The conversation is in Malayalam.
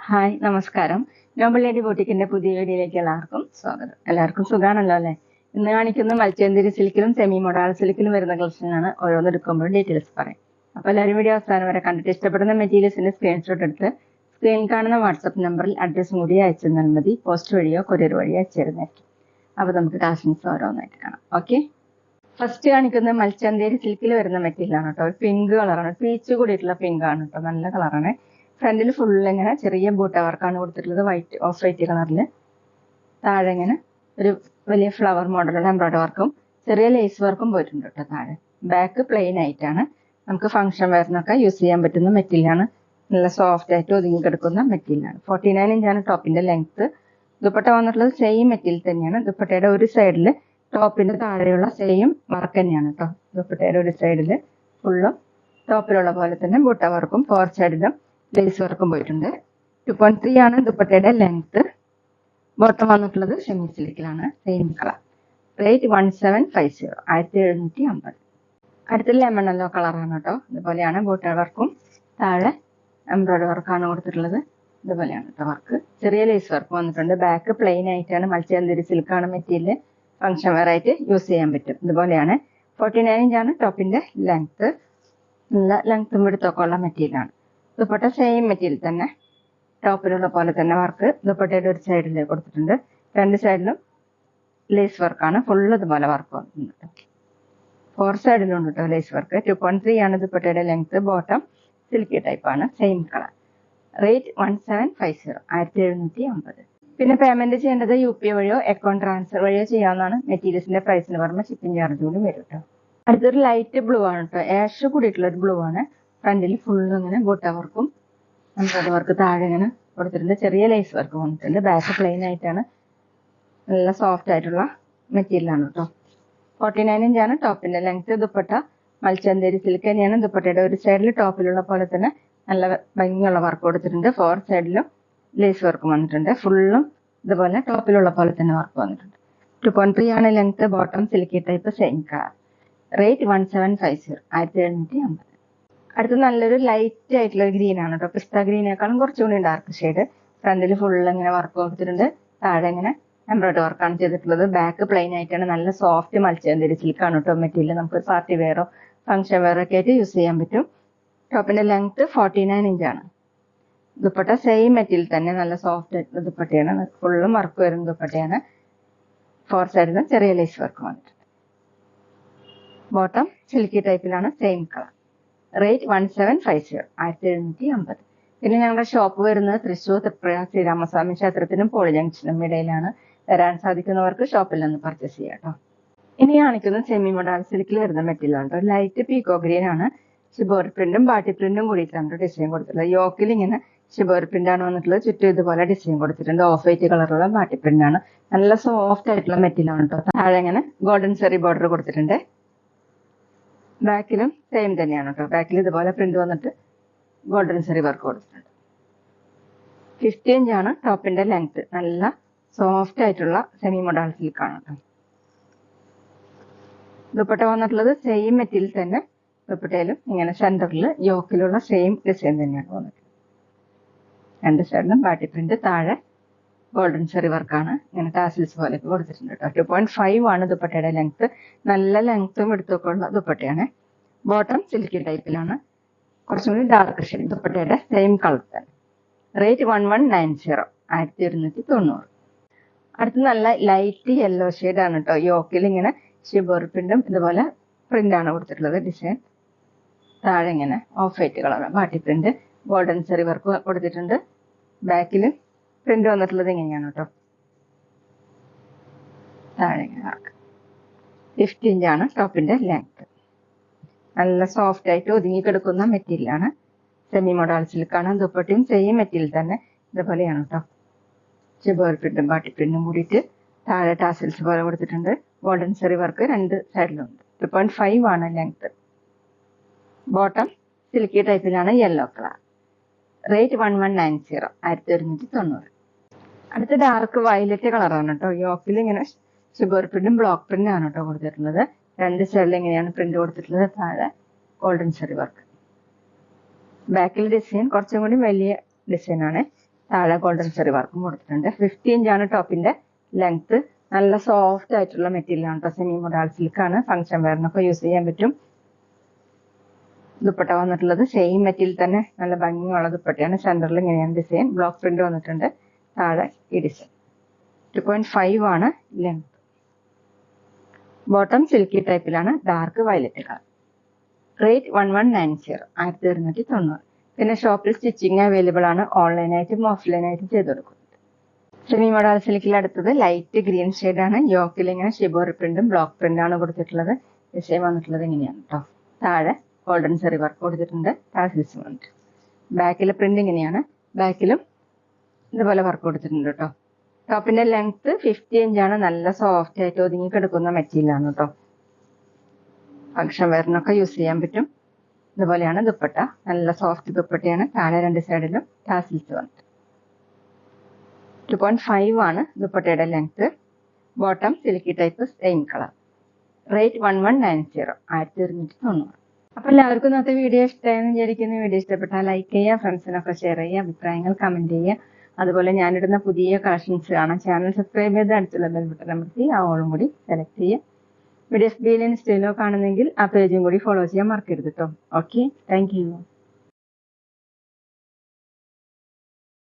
ഹായ് നമസ്കാരം. നോബൽ ലേഡി ബോട്ടിക്കിന്റെ പുതിയ വീഡിയോയിലേക്ക് എല്ലാവർക്കും സ്വാഗതം. എല്ലാവർക്കും സുഖാണല്ലോ അല്ലേ? ഇന്ന് കാണിക്കുന്ന മൽച്ചേന്തിരി സിൽക്കിലും സെമി മൊഡാൾ സിൽക്കിലും വരുന്ന കളക്ഷനാണ്. ഓരോന്ന് എടുക്കുമ്പോഴും ഡീറ്റെയിൽസ് പറയാം. അപ്പോൾ എല്ലാവരും വീഡിയോ അവസാനം വരെ കണ്ടിട്ട് ഇഷ്ടപ്പെടുന്ന മെറ്റീരിയൽസിന്റെ സ്ക്രീൻഷോട്ട് എടുത്ത് സ്ക്രീനിൽ കാണുന്ന വാട്സപ്പ് നമ്പറിൽ അഡ്രസ്സും കൂടി അയച്ചു തന്നാൽ മതി. പോസ്റ്റ് വഴിയോ കൊറിയർ വഴിയോ അയച്ചു തരുന്നതായിരിക്കും. അപ്പോൾ നമുക്ക് കളക്ഷൻസ് ഓരോന്നായിട്ട് കാണാം. ഓക്കെ, ഫസ്റ്റ് കാണിക്കുന്നത് മൽച്ചന്തേരി സിൽക്കിൽ വരുന്ന മെറ്റീരിയലാണ് കേട്ടോ. പിങ്ക് കളറാണ്, പീച്ച് കൂടിയിട്ടുള്ള പിങ്ക് ആണ് കേട്ടോ. നല്ല കളറാണ്. ഫ്രണ്ടിൽ ഫുൾ ഇങ്ങനെ ചെറിയ ബൂട്ട വർക്കാണ് കൊടുത്തിട്ടുള്ളത്, വൈറ്റ് ഓഫ് വൈറ്റ് കളറിൽ. താഴെ ഇങ്ങനെ ഒരു വലിയ ഫ്ലവർ മോഡലുള്ള എംബ്രോയിഡറി വർക്കും ചെറിയ ലേസ് വർക്കും പോയിട്ടുണ്ട് കേട്ടോ താഴെ. ബാക്ക് പ്ലെയിൻ ആയിട്ടാണ്. നമുക്ക് ഫംഗ്ഷൻ വെയറിനൊക്കെ യൂസ് ചെയ്യാൻ പറ്റുന്ന മെറ്റീരിയലാണ്. നല്ല സോഫ്റ്റ് ആയിട്ട് ഒതുങ്ങി കിടക്കുന്ന മെറ്റീരിയലാണ്. 49 ഇഞ്ചാണ് ടോപ്പിന്റെ ലെങ്ത്. ദുപ്പട്ട വന്നിട്ടുള്ളത് സെയിം മെറ്റീരിയൽ തന്നെയാണ്. ദുപ്പട്ടയുടെ ഒരു സൈഡിൽ ടോപ്പിന്റെ താഴെയുള്ള സെയിം വർക്ക് തന്നെയാണ് കേട്ടോ. ദുപ്പട്ടയുടെ ഒരു സൈഡിൽ ഫുള്ളും ടോപ്പിലുള്ള പോലെ തന്നെ ബൂട്ട വർക്കും ഫോർ സൈഡിലും ലേസ് വർക്കും പോയിട്ടുണ്ട്. 2.3 ആണ് ദുപ്പട്ടയുടെ ലെങ്ത്. ബോട്ടം വന്നിട്ടുള്ളത് സെമി സിൽക്കിലാണ്, സെയിം കളർ. റേറ്റ് 1750, 1750. അടുത്ത ലെമൺ യെല്ലോ കളറാണ് കേട്ടോ. ഇതുപോലെയാണ് ബൂട്ട വർക്കും താഴെ എംബ്രോയിഡറി വർക്കാണ് കൊടുത്തിട്ടുള്ളത്. ഇതുപോലെയാണ് കേട്ടോ വർക്ക്. ചെറിയ ലേസ് വർക്ക് വന്നിട്ടുണ്ട്. ബാക്ക് പ്ലെയിൻ ആയിട്ടാണ്. മൽച്ചന്തേരി സിൽക്കാണ് മെറ്റീരിയൽ. ഫംഗ്ഷൻ വെയർ ആയിട്ട് യൂസ് ചെയ്യാൻ പറ്റും. ഇതുപോലെയാണ്. 49 ഇഞ്ചാണ് ടോപ്പിന്റെ ലെങ്ത്. നല്ല ലെങ്ത്തും വിടുത്തൊക്കെ ഉള്ള മെറ്റീരിയലാണ്. ദുപ്പട്ട സെയിം മെറ്റീരിയൽ തന്നെ, ടോപ്പിലുള്ള പോലെ തന്നെ വർക്ക് ദുപ്പട്ടയുടെ ഒരു സൈഡിൽ കൊടുത്തിട്ടുണ്ട്. രണ്ട് സൈഡിലും ലേസ് വർക്കാണ്. ഫുള്ള് ഇതുപോലെ വർക്ക് വന്നിട്ടുണ്ട്. ഫോർ സൈഡിലും ഉണ്ട് കേട്ടോ ലേസ് വർക്ക്. 2.3 ആണ് ദുപ്പട്ടയുടെ ലെങ്ത്. ബോട്ടം സിൽക്കി ടൈപ്പാണ്, സെയിം കളർ. റേറ്റ് 1750, 1750. പിന്നെ പേയ്മെന്റ് ചെയ്യേണ്ടത് UP വഴിയോ അക്കൗണ്ട് ട്രാൻസ്ഫർ വഴിയോ ചെയ്യാവുന്നതാണ്. മെറ്റീരിയൽസിന്റെ പ്രൈസിന് പുറമെ ഷിപ്പിംഗ് ചാർജ് കൂടി വരും കേട്ടോ. അടുത്തൊരു ലൈറ്റ് ബ്ലൂ ആണ് കേട്ടോ. ആഷ് കൂടിയിട്ടുള്ള ഒരു ബ്ലൂ ആണ്. ഫ്രണ്ടിൽ ഫുള്ള് ഇങ്ങനെ ബൂട്ട വർക്കും എംബ്രോയിഡറി വർക്ക് താഴെ ഇങ്ങനെ കൊടുത്തിട്ടുണ്ട്. ചെറിയ ലേസ് വർക്ക് വന്നിട്ടുണ്ട്. ബാക്ക് പ്ലെയിൻ ആയിട്ടാണ്. നല്ല സോഫ്റ്റ് ആയിട്ടുള്ള മെറ്റീരിയലാണ് കേട്ടോ. 49 ഇഞ്ചാണ് ടോപ്പിന്റെ ലെങ്ത്. ദുപ്പട്ട മൽച്ചന്തേരി സിൽക്ക് തന്നെയാണ്. ദുപ്പട്ടയുടെ ഒരു സൈഡിൽ ടോപ്പിലുള്ള പോലെ തന്നെ നല്ല ഭംഗിയുള്ള വർക്ക് കൊടുത്തിട്ടുണ്ട്. ഫോർ സൈഡിലും ലേസ് വർക്ക് വന്നിട്ടുണ്ട്. ഫുള്ളും ഇതുപോലെ ടോപ്പിലുള്ള പോലെ തന്നെ വർക്ക് വന്നിട്ടുണ്ട്. 2.3 ആണ് length. Bottom silky type, same colour. Rate 1750, 1750. അടുത്ത് നല്ലൊരു ലൈറ്റ് ആയിട്ടുള്ള ഗ്രീൻ ആണ് കേട്ടോ. പിസ്ത ഗ്രീനേക്കാളും കുറച്ചുകൂടി ഡാർക്ക് ഷെയ്ഡ്. ഫ്രണ്ടിൽ ഫുള്ള് ഇങ്ങനെ വർക്ക് കൊടുത്തിട്ടുണ്ട്. താഴെ ഇങ്ങനെ എംബ്രോയിഡറി വർക്കാണ് ചെയ്തിട്ടുള്ളത്. ബാക്ക് പ്ലെയിൻ ആയിട്ടാണ്. നല്ല സോഫ്റ്റ് മൽച്ചന്തേരി സിൽക്കാണ് കേട്ടോ മെറ്റീരിയൽ. നമുക്ക് പാർട്ടി വെയറോ ഫംഗ്ഷൻ വെയറോ ഒക്കെ ആയിട്ട് യൂസ് ചെയ്യാൻ പറ്റും. ടോപ്പിന്റെ ലെങ്ത് 49 ഇഞ്ചാണ്. ദുപ്പട്ട സെയിം മെറ്റീരിയൽ തന്നെ, നല്ല സോഫ്റ്റ് ആയിട്ടുള്ള ദുപ്പട്ടയാണ്. ഫുള്ളും വർക്ക് വരുന്ന ദുപ്പട്ടയാണ്. ഫോർ സൈഡിൽ ചെറിയ ലേസ് വർക്ക് വന്നിട്ടുണ്ട്. ബോട്ടം സിൽക്കി ടൈപ്പിലാണ്, സെയിം കളർ. റേറ്റ് 1750, 1750. പിന്നെ ഞങ്ങളുടെ ഷോപ്പ് വരുന്നത് തൃശ്ശൂർ തൃപ്പുഴ ശ്രീരാമസ്വാമി ക്ഷേത്രത്തിനും പോളി ജംഗ്ഷനും ഇടയിലാണ്. വരാൻ സാധിക്കുന്നവർക്ക് ഷോപ്പിൽ നിന്ന് പർച്ചേസ് ചെയ്യാം കേട്ടോ. ഇനി കാണിക്കുന്നത് സെമി മൊഡാൾ സിൽക്കിൽ വരുന്ന മെറ്റീരിയൽ ആണ്. ലൈറ്റ് പീക്കോ ഗ്രീൻ ആണ്. ഷിബോറി പ്രിന്റും ബാട്ടി പ്രിന്റും കൂടിയിട്ടാണ് ഡിസൈൻ കൊടുത്തിട്ടുള്ളത്. യോക്കിൽ ഇങ്ങനെ ഷിബോറി പ്രിന്റ് ആണ് വന്നിട്ടുള്ളത്. ചുറ്റും ഇതുപോലെ ഡിസൈൻ കൊടുത്തിട്ടുണ്ട്. ഓഫ് വൈറ്റ് കളറുള്ള ബാട്ടി പ്രിന്റ് ആണ്. നല്ല സോഫ്റ്റ് ആയിട്ടുള്ള മെറ്റീരിയൽ ആണ് കേട്ടോ. താഴെ ഇങ്ങനെ ഗോൾഡൻ സെറി ബോർഡർ കൊടുത്തിട്ടുണ്ട്. ബാക്കിലും സെയിം തന്നെയാണ് കേട്ടോ. ബാക്കിൽ ഇതുപോലെ പ്രിന്റ് വന്നിട്ട് ഗോൾഡൻ സെറി വർക്ക് കൊടുത്തിട്ടുണ്ട്. 50 ഇഞ്ചാണ് ടോപ്പിന്റെ ലെങ്ത്. നല്ല സോഫ്റ്റ് ആയിട്ടുള്ള സെമി മൊഡാൾ സിൽക്കാണ് കേട്ടോ. ദുപ്പട്ട വന്നിട്ടുള്ളത് സെയിം മെറ്റീരിയൽ തന്നെ. ദുപ്പട്ടയിലും ഇങ്ങനെ സെന്ററിൽ യോക്കിലുള്ള സെയിം ഡിസൈൻ തന്നെയാണ് വന്നിട്ടുള്ളത്. രണ്ട് സൈഡിലും ബാട്ടി പ്രിന്റ്, താഴെ ഗോൾഡൻ സെറി വർക്കാണ്. ഇങ്ങനെ ടാസിൽസ് പോലെയൊക്കെ കൊടുത്തിട്ടുണ്ട് കേട്ടോ. 2.5 ആണ് ദുപ്പട്ടയുടെ ലെങ്ത്. നല്ല ലെങ്ത്തും എടുത്തൊക്കെ ഉള്ള ദുപ്പട്ടയാണ്. ബോട്ടം സിൽക്കി ടൈപ്പിലാണ്, കുറച്ചും കൂടി ഡാർക്ക് ഷെയ്ഡ്. ദുപ്പട്ടയുടെ സെയിം കളർ തന്നെ. റേറ്റ് 1190, 1190. അടുത്ത് നല്ല ലൈറ്റ് യെല്ലോ ആണ് കേട്ടോ. യോക്കിൽ ഇങ്ങനെ ഷിബോറി പ്രിന്റും ഇതുപോലെ പ്രിന്റ് ആണ് കൊടുത്തിട്ടുള്ളത്. ഡിസൈൻ താഴെ ഇങ്ങനെ ഓഫ് വൈറ്റ് കളർ ബാട്ടി പ്രിന്റ്, ഗോൾഡൻ സെറി വർക്ക് കൊടുത്തിട്ടുണ്ട്. ബാക്കിൽ പ്രിന്റ് വന്നിട്ടുള്ളത് ഇങ്ങനെയാണ് കേട്ടോ. താഴെ ഇങ്ങനെ വർക്ക്. 50 ഇഞ്ചാണ് ടോപ്പിന്റെ ലെങ്ത്. നല്ല സോഫ്റ്റ് ആയിട്ട് ഒതുങ്ങി കിടക്കുന്ന മെറ്റീരിയൽ ആണ്. സെമി മൊഡാൾ സിൽക്കാണ്. ദുപ്പട്ടയും സെയിം മെറ്റീരിയൽ തന്നെ. ഇതുപോലെയാണ് കേട്ടോ. ഷിബോറി പ്രിന്റും ബാട്ടി പ്രിന്റും കൂടിയിട്ട് താഴെ ടാസിൽസ് പോലെ കൊടുത്തിട്ടുണ്ട്. ഗോൾഡൻ സെറി വർക്ക് രണ്ട് സൈഡിലുണ്ട്. 2.5 ആണ് ലെങ്ത്. ബോട്ടം സിൽക്കി ടൈപ്പിലാണ്, യെല്ലോ കളർ. റേറ്റ് 1190, 1190. അടുത്ത ഡാർക്ക് വയലറ്റ് കളറാണ് കേട്ടോ. യോക്കിൽ ഇങ്ങനെ ഷിബോറി പ്രിന്റും ബ്ലോക്ക് പ്രിന്റും ആണ് കേട്ടോ കൊടുത്തിട്ടുള്ളത്. രണ്ട് സൈഡിൽ ഇങ്ങനെയാണ് പ്രിന്റ് കൊടുത്തിട്ടുള്ളത്. താഴെ ഗോൾഡൻ സെറി വർക്ക്. ബാക്കിൽ ഡിസൈൻ കുറച്ചും കൂടി വലിയ ഡിസൈൻ ആണ്. താഴെ ഗോൾഡൻ ചെറി വർക്കും കൊടുത്തിട്ടുണ്ട്. 50 ഇഞ്ചാണ് ടോപ്പിന്റെ ലെങ്ത്. നല്ല സോഫ്റ്റ് ആയിട്ടുള്ള മെറ്റീരിയൽ ആണ്. സെമി മോഡൽ സിൽക്കാണ്. ഫംഗ്ഷൻ വെയറിനൊക്കെ യൂസ് ചെയ്യാൻ പറ്റും. ദുപ്പട്ട വന്നിട്ടുള്ളത് സെയിം മെറ്റീരിയൽ തന്നെ നല്ല ഭംഗിയുള്ള ദുപ്പട്ടയാണ്. സെന്ററിൽ ഇങ്ങനെയാണ് ഡിസൈൻ. ബ്ലോക്ക് പ്രിന്റ് വന്നിട്ടുണ്ട്. താഴെ ഈ ഡിസൈൻ 2.5 ആണ് ലെങ്ത്. ബോട്ടം സിൽക്കി ടൈപ്പിലാണ്. Dark violet colour. റേറ്റ് 1190 1290. പിന്നെ ഷോപ്പിൽ സ്റ്റിച്ചിങ് അവൈലബിൾ ആണ്. ഓൺലൈനായിട്ടും ഓഫ്ലൈനായിട്ടും ചെയ്ത് കൊടുക്കുന്നുണ്ട്. സെമി മോഡൽ സിൽക്കിൽ അടുത്തത് ലൈറ്റ് ഗ്രീൻ ആണ്. യോക്കിൽ ഇങ്ങനെ ഷിബോറി പ്രിന്റും ബ്ലോക്ക് പ്രിന്റാണ് കൊടുത്തിട്ടുള്ളത്. ഡിസൈൻ വന്നിട്ടുള്ളത് ഇങ്ങനെയാണ് കേട്ടോ. താഴെ ഗോൾഡൻ ചെറി വർക്ക് കൊടുത്തിട്ടുണ്ട്. ടാസിൽസ് വന്നിട്ട് ബാക്കിലെ പ്രിന്റ് ഇങ്ങനെയാണ്. ബാക്കിലും ഇതുപോലെ വർക്ക് കൊടുത്തിട്ടുണ്ട് കേട്ടോ. ടോപ്പിന്റെ ലെങ്ത് 50 ഇഞ്ചാണ്. നല്ല സോഫ്റ്റ് ആയിട്ട് ഒതുങ്ങി കിടക്കുന്ന മെറ്റീരിയൽ ആണ് കേട്ടോ. ഫംഗ്ഷൻ വെയറിനൊക്കെ യൂസ് ചെയ്യാൻ പറ്റും. ഇതുപോലെയാണ് ദുപ്പട്ട. നല്ല സോഫ്റ്റ് ദുപ്പട്ടയാണ്. താഴെ രണ്ട് സൈഡിലും ടാസിൽസ് വന്നിട്ട് 2.5 ആണ് ദുപ്പട്ടയുടെ length. Bottom silky type same colour. Rate 1190 1290. അപ്പൊ എല്ലാവർക്കും ഇന്നത്തെ വീഡിയോ ഇഷ്ടമായെന്ന് വിചാരിക്കുന്നു. വീഡിയോ ഇഷ്ടപ്പെട്ടാൽ ലൈക്ക് ചെയ്യുക, ഫ്രണ്ട്സിനൊക്കെ ഷെയർ ചെയ്യുക, അഭിപ്രായങ്ങൾ കമന്റ് ചെയ്യുക. അതുപോലെ ഞാനിടുന്ന പുതിയ കളക്ഷൻസ് കാണാൻ ചാനൽ സബ്സ്ക്രൈബ് ചെയ്ത് അടുത്തുള്ള ബെൽ ബട്ടൺ അമർത്തി ആ ഓളും കൂടി സെലക്ട് ചെയ്യുക. വീഡിയോസ് ഇൻസ്റ്റയിലോ കാണുന്നെങ്കിൽ ആ പേജും കൂടി ഫോളോ ചെയ്യാൻ മറക്കരുത് കേട്ടോ. Okay, thank you.